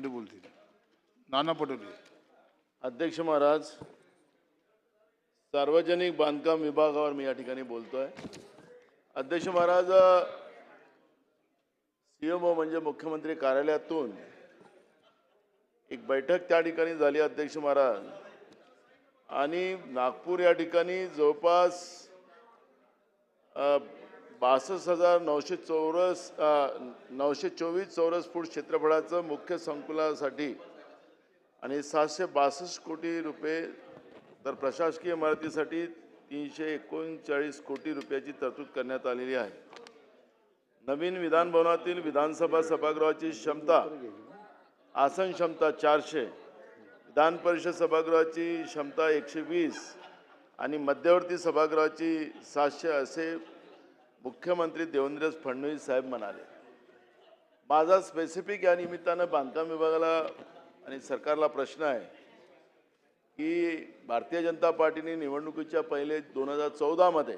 मिनिटं बोलतील. नाना पटोले. अध्यक्ष महाराज, सार्वजनिक बांधकाम विभागावर मी या ठिकाणी बोलतोय. अध्यक्ष महाराज, सीएमओ म्हणजे मुख्यमंत्री कार्यालयातून एक बैठक त्या ठिकाणी झाली अध्यक्ष महाराज, आणि नागपूर या ठिकाणी जवळपास 924 चौरस फूट क्षेत्रफळाचं मुख्य संकुलासाठी आणि 762 कोटी रुपये, तर प्रशासकीय इमारतीसाठी 339 कोटी रुपयाची तरतूद करण्यात आलेली आहे. नवीन विधान भवनातील विधानसभा सभागृहाची क्षमता, आसन क्षमता 400, विधान परिषद सभागृहाची क्षमता 120 आणि मध्यवर्ती सभागृहाची 700 असे मुख्यमंत्री देवेंद्र फडणवीस साहेब म्हणाले. माझा स्पेसिफिक या निमित्तानं बांधकाम विभागाला आणि सरकारला प्रश्न आहे की भारतीय जनता पार्टीने निवडणुकीच्या पहिले 2014 मध्ये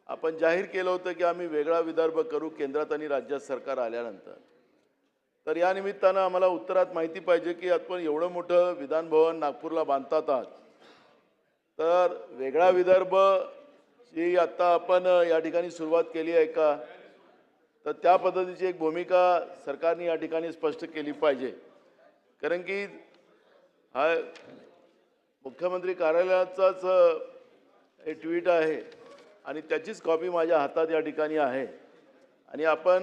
आपण जाहीर केलं होतं की आम्ही वेगळा विदर्भ करू केंद्रात आणि राज्यात सरकार आल्यानंतर. तर या निमित्तानं आम्हाला उत्तरात माहिती पाहिजे की आपण एवढं मोठं विधान भवन नागपूरला बांधतात आहात, तर वेगळा विदर्भ जी आता आपण या ठिकाणी सुरुवात केली आहे का, तर त्या पद्धतीची एक भूमिका सरकारने या ठिकाणी स्पष्ट केली पाहिजे. कारण की हा मुख्यमंत्री कार्यालयाचाच हे ट्विट आहे आणि त्याचीच कॉपी माझ्या हातात या ठिकाणी आहे. आणि आपण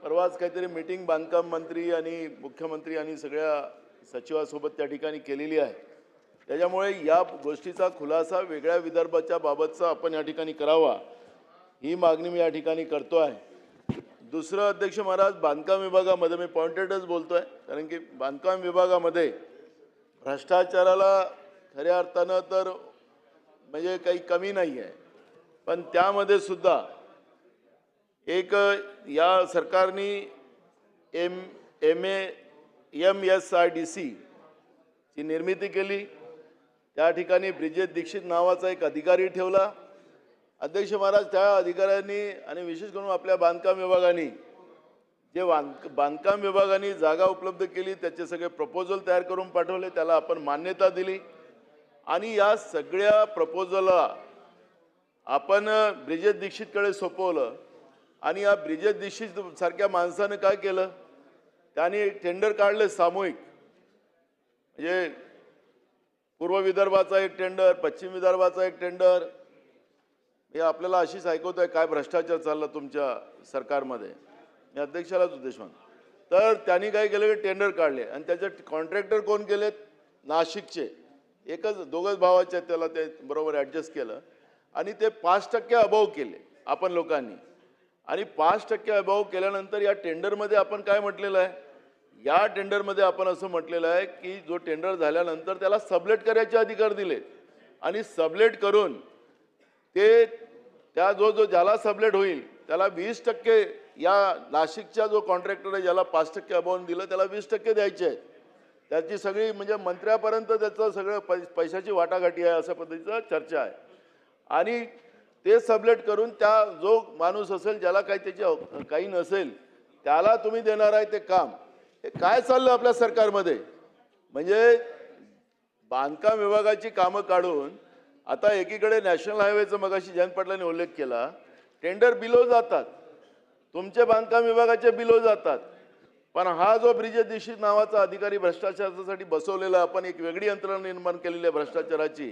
परवाच काहीतरी मीटिंग बांधकाम मंत्री आणि मुख्यमंत्री आणि सगळ्या सचिवासोबत त्या ठिकाणी केलेली आहे. त्याच्यामुळे या गोष्टीचा खुलासा वेगळ्या विदर्भाच्या बाबतचा आपण या ठिकाणी करावा, ही मागणी मी या ठिकाणी करतो आहे. दुसरं अध्यक्ष महाराज, बांधकाम विभागामध्ये मी पॉइंटेडच बोलतोय, कारण की बांधकाम विभागामध्ये भ्रष्टाचाराला खऱ्या अर्थानं तर म्हणजे काही कमी नाही आहे, पण त्यामध्ये सुद्धा एक या सरकारने MSIDC ची निर्मिती केली. त्या ठिकाणी ब्रिजेश दीक्षित नावाचा एक अधिकारी ठेवला. अध्यक्ष महाराज, त्या अधिकाऱ्यांनी आणि विशेष करून आपल्या बांधकाम विभागाने जे बांधकाम विभागाने जागा उपलब्ध केली त्याचे सगळे प्रपोजल तयार करून पाठवले, त्याला आपण मान्यता दिली आणि या सगळ्या प्रपोजलला आपण ब्रिजेश दीक्षितकडे सोपवलं. आणि या ब्रिजेश दीक्षित सारख्या माणसानं काय केलं, त्यांनी टेंडर काढले सामूहिक, म्हणजे पूर्व विदर्भाचा एक टेंडर, पश्चिम विदर्भाचा एक टेंडर. हे आपल्याला अशीच ऐकवतोय काय भ्रष्टाचार चालला तुमच्या सरकारमध्ये, मी अध्यक्षालाच उद्देश मानतो. तर त्यांनी काय केलं की टेंडर काढले आणि त्याचे कॉन्ट्रॅक्टर कोण केलेत, नाशिकचे दोघंच भावाचे, त्याला ते बरोबर ॲडजस्ट केलं आणि ते 5% अभाव केले आपण लोकांनी. आणि 5% अभाव केल्यानंतर या टेंडरमध्ये आपण काय म्हटलेलं आहे, या टेंडरमध्ये आपण असं म्हटलेलं आहे की जो टेंडर झाल्यानंतर त्याला सबलेट करायचे अधिकार दिले आणि सबलेट करून ते त्या जो ज्याला सबलेट होईल त्याला 20%, या नाशिकच्या जो कॉन्ट्रॅक्टर आहे ज्याला 5% अभाव दिलं त्याला 20% द्यायचे आहेत. त्याची सगळी म्हणजे मंत्र्यापर्यंत त्याचं सगळं पैशाची वाटाघाटी आहे, अशा पद्धतीचं चर्चा आहे. आणि ते सबलेट करून त्या जो माणूस असेल ज्याला काही त्याची काही नसेल त्याला तुम्ही देणार आहे ते काम. हे काय चाललं आपल्या सरकारमध्ये, म्हणजे बांधकाम विभागाची कामं काढून आता एकीकडे नॅशनल हायवेचं मगाशी जयंत पाटलांनी उल्लेख केला, टेंडर बिलो जातात, तुमचे बांधकाम विभागाचे बिलो जातात, पण हा जो ब्रिजेश दीक्षित नावाचा अधिकारी भ्रष्टाचारासाठी बसवलेला, आपण एक वेगळी यंत्रणा निर्माण केलेली आहे भ्रष्टाचाराची,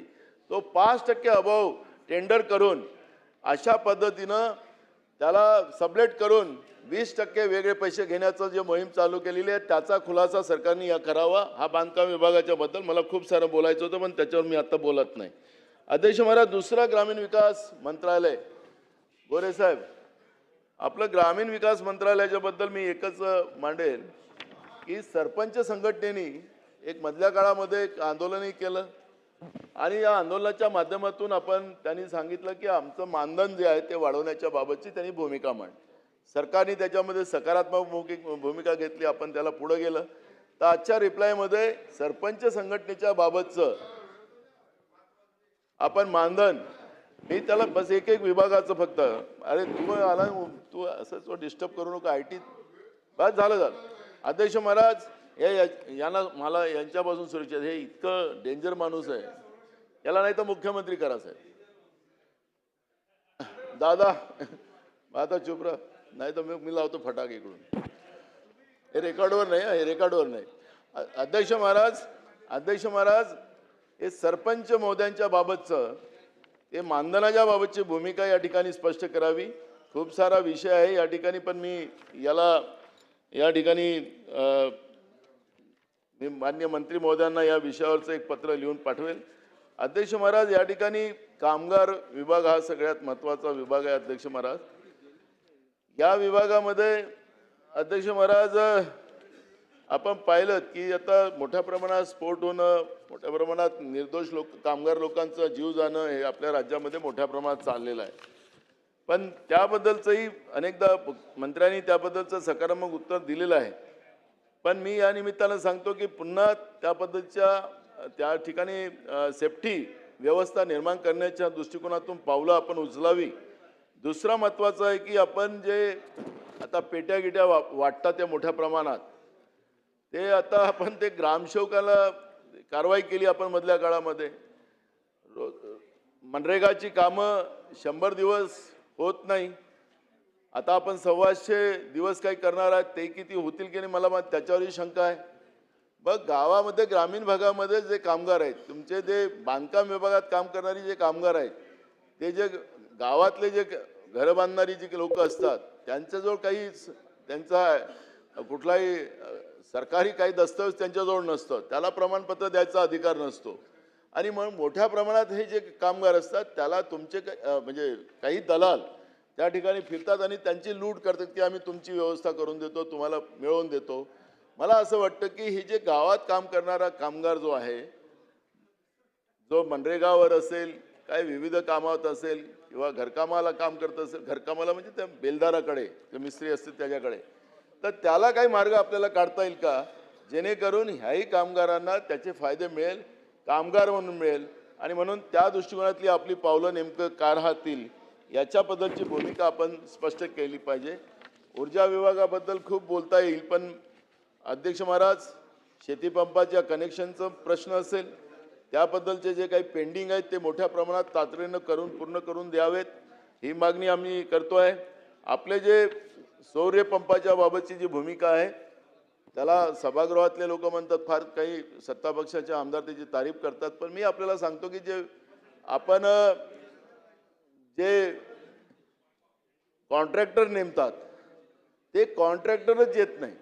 तो 5% अभाव टेंडर करून अशा पद्धतीनं त्याला सबलेट करून 20% वेगळे पैसे घेण्याचं जे मोहीम चालू केलेली आहे त्याचा खुलासा सरकारने या करावा. हा बांधकाम विभागाच्या बद्दल मला खूप सारं बोलायचं होतं, पण त्याच्यावर मी आता बोलत नाही. अध्यक्ष महाराज, दुसरा ग्रामीण विकास मंत्रालय, गोरे साहेब, आपलं ग्रामीण विकास मंत्रालयाच्या बद्दल मी एकच मांडेल की सरपंच संघटनेने एक मधल्या काळामध्ये एक आंदोलनही केलं आणि या आंदोलनाच्या माध्यमातून त्यांनी सांगितलं की आमचं मानधन जे आहे ते वाढवण्याच्या बाबतची त्यांनी भूमिका मांडली. सरकारने त्याच्यामध्ये सकारात्मक भूमिका घेतली, आपण त्याला पुढे गेलं. तर आजच्या रिप्लायमध्ये सरपंच संघटनेच्या बाबतचं आपण मानधन, मी त्याला बस एक विभागाचं फक्त, अरे तू आला तू असं डिस्टर्ब करू नका, IT बस झालं. अध्यक्ष महाराज, यांना मला यांच्यापासून सुरक्षित, हे इतकं डेंजर माणूस आहे, याला नाही तर मुख्यमंत्री करा साहेब. दादा आता चुप राहा, नाही तर मी लावतो फटाक इकडून. हे रेकॉर्डवर नाही, हे रेकॉर्डवर नाही. अध्यक्ष महाराज हे सरपंच महोदयांच्या बाबतचं, हे मानधनाच्या बाबतची भूमिका या ठिकाणी स्पष्ट करावी. खूप सारा विषय आहे या ठिकाणी, पण मी या ठिकाणी मी माननीय मंत्री महोदयांना या विषयावरचं एक पत्र लिहून पाठवेल. अध्यक्ष महाराज, या ठिकाणी कामगार विभाग हा सगळ्यात महत्त्वाचा विभाग आहे. अध्यक्ष महाराज, या विभागामध्ये अध्यक्ष महाराज आपण पाहिलं की आता मोठ्या प्रमाणात स्फोट होणं, मोठ्या प्रमाणात निर्दोष कामगार लोकांचा जीव जाणं हे आपल्या राज्यामध्ये मोठ्या प्रमाणात चाललेलं आहे. पण त्याबद्दलचंही अनेकदा मंत्र्यांनी त्याबद्दलचं सकारात्मक उत्तर दिलेलं आहे. पण मी या निमित्तानं सांगतो की पुन्हा त्या पद्धतीच्या त्या ठिकाणी सेफ्टी व्यवस्था निर्माण करण्याच्या दृष्टिकोनातून पावलं आपण उचलावी. दुसरा महत्त्वाचं आहे की आपण जे आता पेट्या गिट्या वाटतात त्या मोठ्या प्रमाणात, ते आता आपण ते ग्रामसेवकाला कारवाई केली आपण मधल्या काळामध्ये. मनरेगाची कामं 100 दिवस होत नाही, आता आपण 125 दिवस काही करणार आहेत, ते किती होतील की नाही मला त्याच्यावरही शंका आहे. मग गावामध्ये ग्रामीण भागामध्ये जे कामगार आहेत, तुमचे जे बांधकाम विभागात काम करणारी जे कामगार आहेत, ते जे गावातले जे घरं बांधणारी जी लोक असतात, त्यांच्याजवळ काही त्यांचा कुठलाही सरकारी काही दस्तऐवज त्यांच्याजवळ नसतं, त्याला प्रमाणपत्र द्यायचा अधिकार नसतो. आणि मग मोठ्या प्रमाणात हे जे कामगार असतात त्याला तुमचे म्हणजे काही दलाल त्या ठिकाणी फिरतात आणि त्यांची लूट करतात की आम्ही तुमची व्यवस्था करून देतो, तुम्हाला मिळवून देतो. मला असं वाटतं की हे जे गावात काम करणारा कामगार जो आहे, जो मनरेगावर असेल, काय विविध कामात असेल किंवा घरकामाला काम करत असेल, घरकामाला म्हणजे त्या बेलदाराकडे, जे मिस्त्री असतील त्याच्याकडे, तर त्याला काही मार्ग आपल्याला काढता येईल का, जेणेकरून ह्याही कामगारांना त्याचे फायदे मिळेल, कामगार म्हणून मिळेल. आणि म्हणून त्या दृष्टिकोनातली आपली पावलं नेमकं काय राहतील याच्या बद्दलची भूमिका आपण स्पष्ट केली पाहिजे. ऊर्जा विभागाबद्दल खूप बोलता येईल, पण अध्यक्ष महाराज, शेतीपंपाच्या कनेक्शनचा प्रश्न असेल, त्याबद्दलचे जे काही पेंडिंग आहेत ते मोठ्या प्रमाणात तातडीनं पूर्ण करून द्यावेत, ही मागणी आम्ही करतो आहे. आपले जे सौरपंपाच्या बाबतची जी भूमिका आहे, त्याला सभागृहातले लोक म्हणतात, फार काही सत्ता पक्षाचे आमदार त्याची तारीफ करतात, पण मी आपल्याला सांगतो की जे आपण जे कॉन्ट्रॅक्टर नेमतात ते कॉन्ट्रॅक्टरच येत नाही.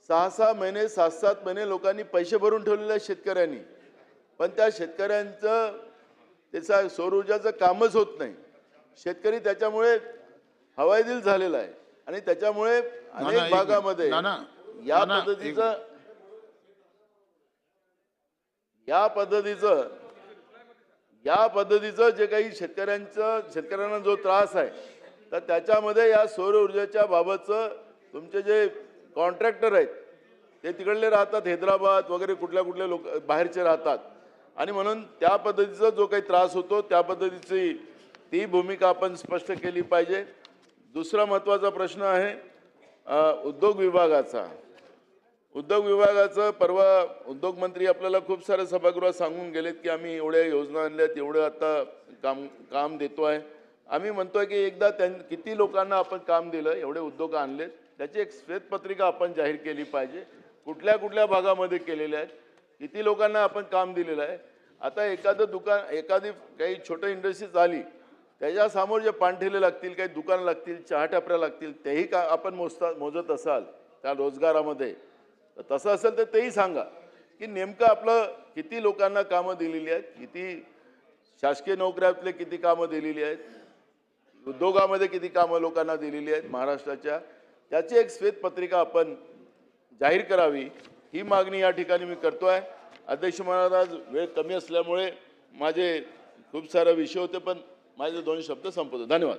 6-6 महिने 7-7 महिने लोकांनी पैसे भरून ठेवलेले आहेत शेतकऱ्यांनी, पण त्या शेतकऱ्यांचं त्याचा सौर ऊर्जाचं कामच होत नाही. शेतकरी त्याच्यामुळे हवाईदिल झालेला आहे आणि त्याच्यामुळे अनेक भागामध्ये या पद्धतीचं जे काही शेतकऱ्यांना जो त्रास आहे, तर त्याच्यामध्ये या सौर ऊर्जेच्या बाबतचं तुमचे जे कॉन्ट्रॅक्टर आहेत ते तिकडले राहतात, हैदराबाद वगैरे कुठल्या लोक बाहेरचे राहतात, आणि म्हणून त्या पद्धतीचा जो काही त्रास होतो त्या पद्धतीची ती भूमिका आपण स्पष्ट केली पाहिजे. दुसरा महत्त्वाचा प्रश्न आहे उद्योग विभागाचं. परवा उद्योग मंत्री आपल्याला खूप सारे सभागृहात सांगून गेलेत की आम्ही एवढ्या योजना आणल्यात, एवढं आता काम देतो आहे. आम्ही म्हणतोय की एकदा किती लोकांना आपण काम दिलं, एवढे उद्योग आणलेत, त्याची एक श्वेतपत्रिका आपण जाहीर केली पाहिजे. कुठल्या भागामध्ये केलेले आहेत, किती लोकांना आपण काम दिलेलं आहे. आता एखादी काही छोटी इंडस्ट्री झाली, त्याच्यासमोर जे पाणठेले लागतील, काही दुकानं लागतील, चहा टपऱ्या लागतील, तेही का आपण मोजत असाल त्या रोजगारामध्ये, तर तसं असेल तर तेही सांगा की नेमकं आपलं किती लोकांना कामं दिलेली आहेत, किती शासकीय नोकऱ्यातले किती कामं दिलेली आहेत, उद्योगामध्ये किती कामं लोकांना दिलेली आहेत महाराष्ट्राच्या, त्याची एक श्वेतपत्रिका आपण जाहीर करावी, ही मागणी या ठिकाणी मी करतो आहे. अध्यक्ष महाराज, वेळ कमी असल्यामुळे माझे खूप सारे विषय होते, पण माझे 2 शब्द संपवतो. धन्यवाद.